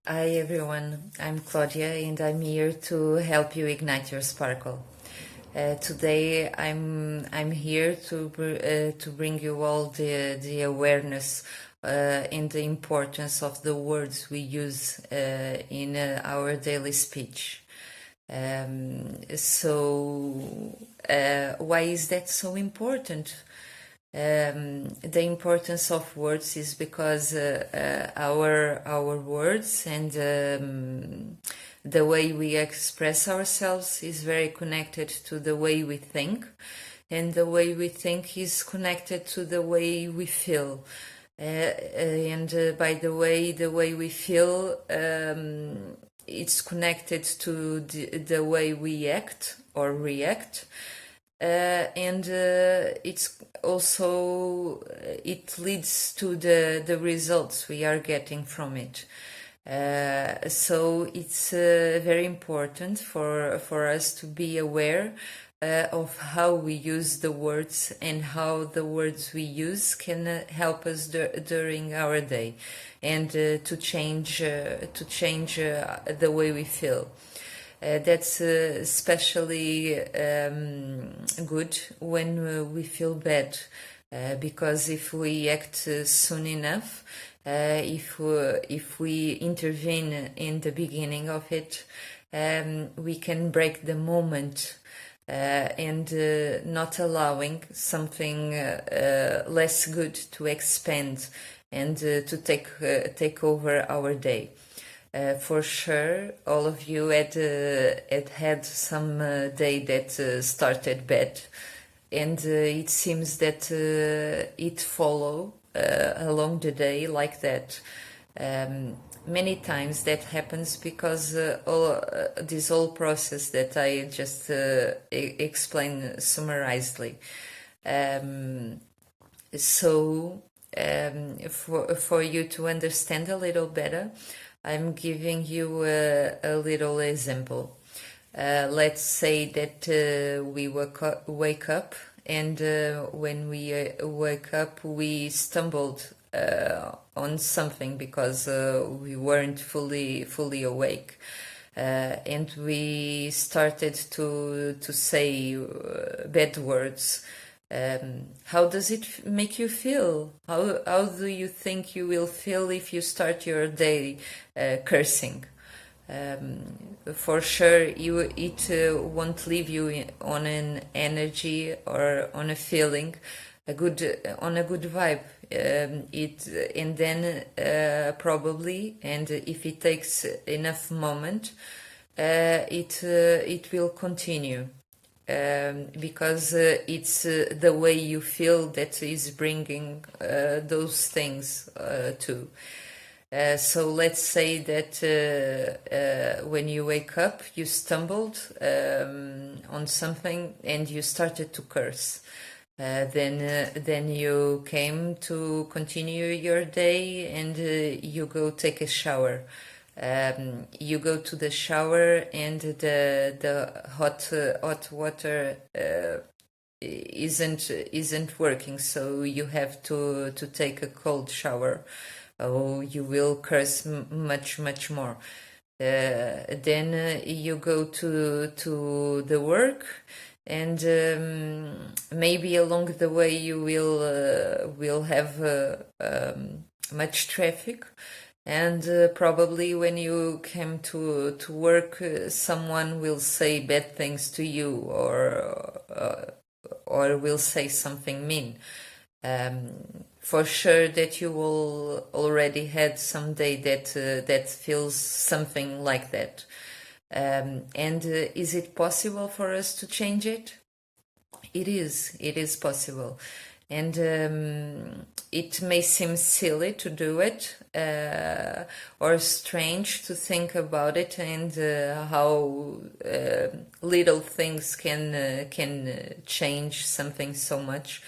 Hi everyone, I'm Claudia and I'm here to help you ignite your sparkle. Today I'm here to bring you all the awareness and the importance of the words we use in our daily speech. Why is that so important? The importance of words is because our words and the way we express ourselves is very connected to the way we think, and the way we think is connected to the way we feel. By the way we feel, it's connected to the way we act or react. It's also it leads to the results we are getting from it. So it's very important for us to be aware of how we use the words and how the words we use can help us during our day, and to change the way we feel. That's especially good when we feel bad, because if we act soon enough, if we intervene in the beginning of it, we can break the moment and not allowing something less good to expand and to take over our day. For sure, all of you had some day that started bad, and it seems that it follow along the day like that. Many times that happens because this whole process that I just explained summarizedly. For you to understand a little better, I'm giving you a little example. Let's say that we wake up, and when we wake up, we stumbled on something because we weren't fully awake. And we started to say bad words. How does it make you feel? How do you think you will feel if you start your day cursing? For sure, it won't leave you on an energy or on a feeling, on a good vibe. And then probably, and if it takes enough moment, it will continue. Because it's the way you feel that is bringing those things too. So let's say that when you wake up, you stumbled on something and you started to curse. Then you came to continue your day, and you go take a shower. You go to the shower, and the hot water isn't working, so you have to take a cold shower. Oh, you will curse much more. Then you go to the work, and maybe along the way you will have much traffic. And probably when you come to work, someone will say bad things to you, or will say something mean. For sure that you will already had some day that feels something like that. And is it possible for us to change it? It is possible. And it may seem silly to do it, or strange to think about it, and how little things can change something so much.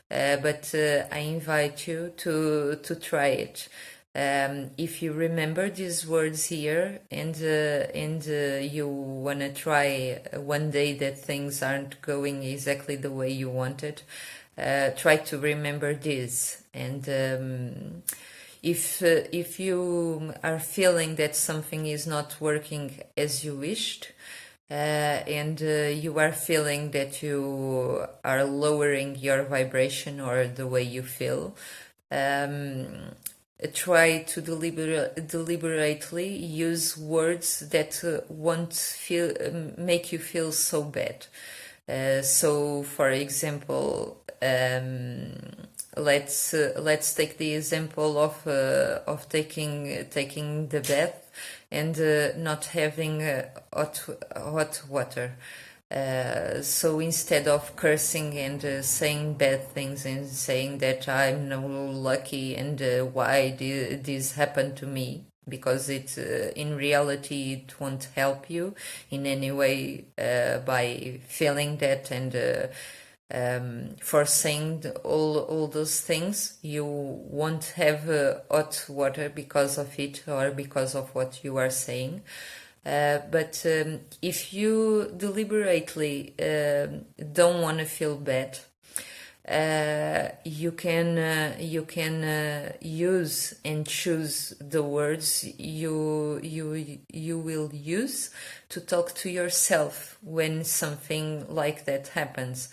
But I invite you to try it. If you remember these words here, and you wanna try one day that things aren't going exactly the way you wanted, try to remember this, and if you are feeling that something is not working as you wished, and you are feeling that you are lowering your vibration or the way you feel, try to deliberately use words that won't feel make you feel so bad. So, for example, let's take the example of taking the bath and not having hot water. So instead of cursing and saying bad things and saying that I'm no lucky and why did this happen to me, because it in reality it won't help you in any way by feeling that and for saying all those things. You won't have hot water because of it or because of what you are saying. But if you deliberately don't want to feel bad, you can use and choose the words you will use to talk to yourself when something like that happens.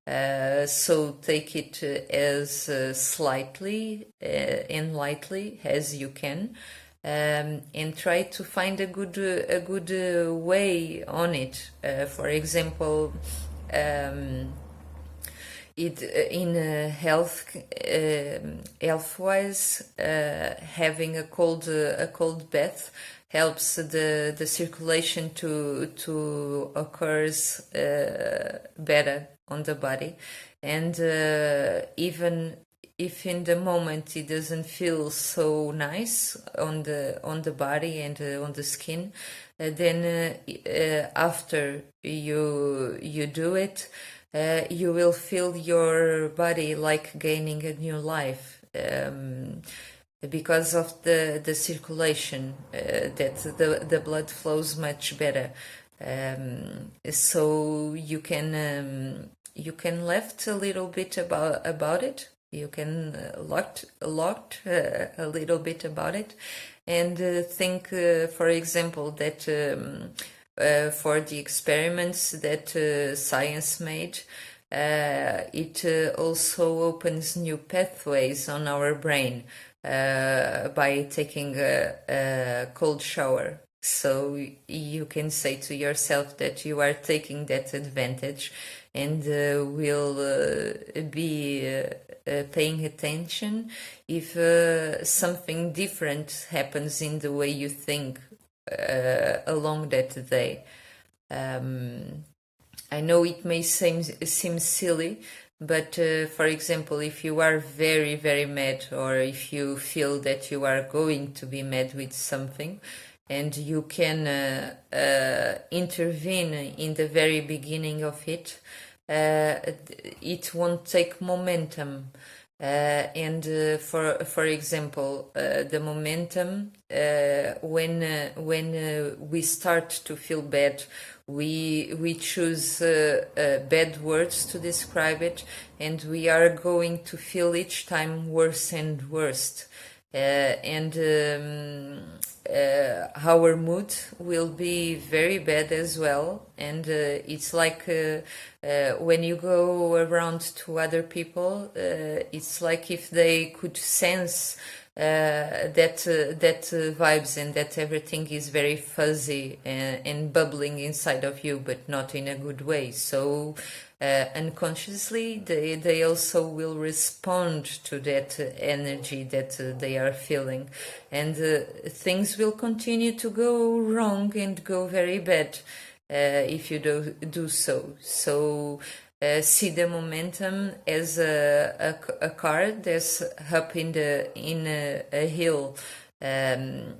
So take it as slightly and lightly as you can. And try to find a good way on it. For example, it in health wise, having a cold bath helps the circulation to occurs better on the body, and even if in the moment it doesn't feel so nice on the body and on the skin, then after you do it, you will feel your body like gaining a new life, because of the circulation, that the blood flows much better. So you can left a little bit about it. You can locked a little bit about it, and think, for example, that for the experiments that science made, it also opens new pathways on our brain by taking a cold shower. So you can say to yourself that you are taking that advantage and will be paying attention if something different happens in the way you think along that day. I know it may seem silly, but for example, if you are very, very mad, or if you feel that you are going to be mad with something, and you can intervene in the very beginning of it, it won't take momentum. And for example, the momentum, when we start to feel bad, we choose bad words to describe it, and we are going to feel each time worse and worse. And our mood will be very bad as well. And it's like when you go around to other people, it's like if they could sense that vibes, and that everything is very fuzzy and bubbling inside of you, but not in a good way. So unconsciously they also will respond to that energy that they are feeling, and things will continue to go wrong and go very bad if you do so. So see the momentum as a car that's up in a hill, and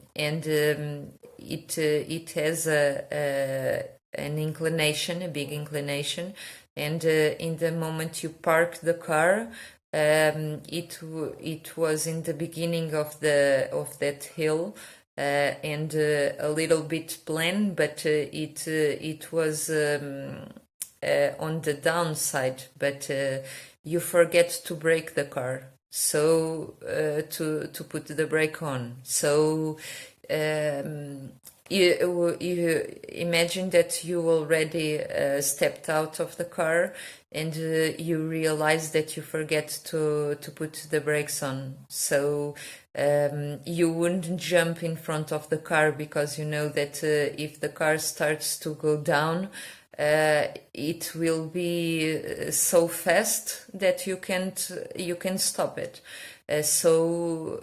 it has an inclination, a big inclination, and in the moment you park the car, it was in the beginning of that hill, and a little bit plain, but it was on the downside, but you forget to brake the car. so to put the brake on. So you imagine that you already stepped out of the car, and you realize that you forget to put the brakes on. So you wouldn't jump in front of the car, because you know that if the car starts to go down, it will be so fast that you can stop it. So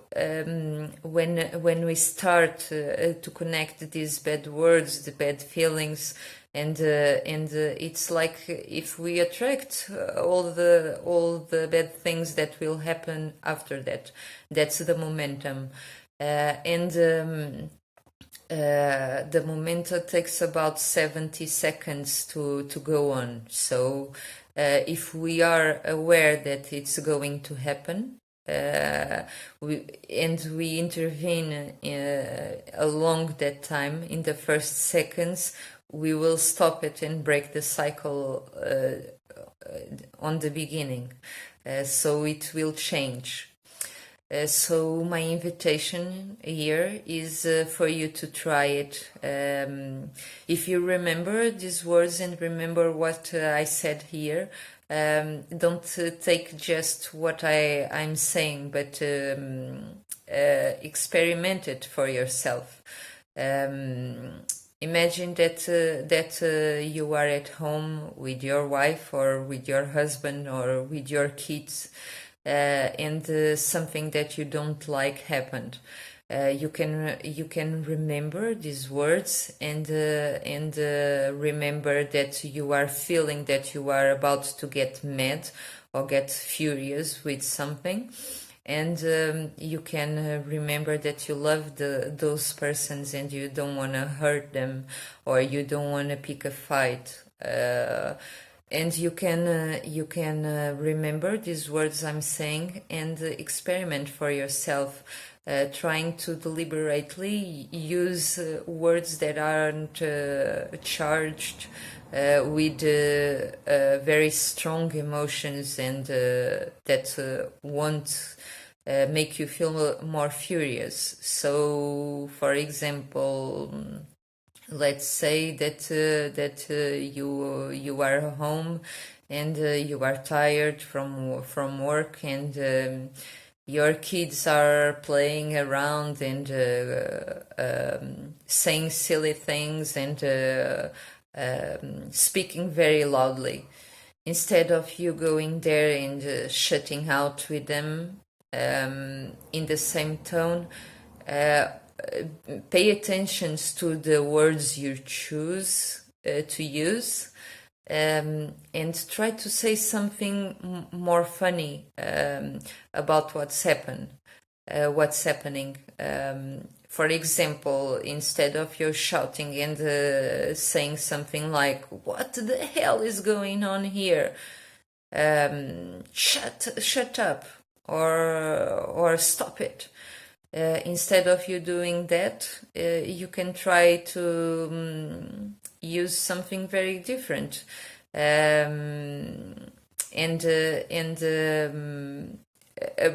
when we start to connect these bad words, the bad feelings, and it's like if we attract all the bad things that will happen after that. That's the momentum, and the momentum takes about 70 seconds to go on. So if we are aware that it's going to happen, we intervene along that time, in the first seconds, we will stop it and break the cycle on the beginning. So it will change. So my invitation here is for you to try it. If you remember these words and remember what I said here, don't take just what I'm saying, but experiment it for yourself. Imagine that you are at home with your wife, or with your husband, or with your kids, and something that you don't like happened. You can remember these words, and remember that you are feeling that you are about to get mad or get furious with something, and you can remember that you love those persons, and you don't want to hurt them, or you don't want to pick a fight. And you can remember these words I'm saying, and experiment for yourself, trying to deliberately use words that aren't charged with very strong emotions, and that won't make you feel more furious. So, for example, let's say that you are home, and you are tired from work, and your kids are playing around, and saying silly things, and speaking very loudly. Instead of you going there and shutting out with them in the same tone, pay attention to the words you choose to use, and try to say something more funny about what's happening. For example, instead of you shouting and saying something like, "What the hell is going on here? Shut up," or "Stop it." Instead of you doing that, you can try to use something very different, and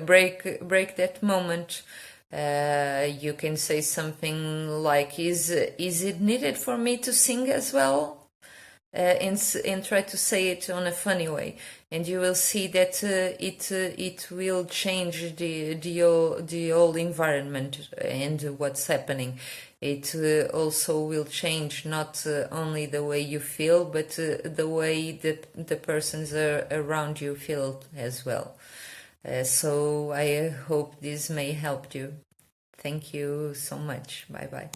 break that moment. You can say something like, "Is it needed for me to sing as well?" And try to say it on a funny way, and you will see that it will change the whole environment and what's happening. It also will change not only the way you feel, but the way the persons around you feel as well. So I hope this may help you. Thank you so much. Bye bye.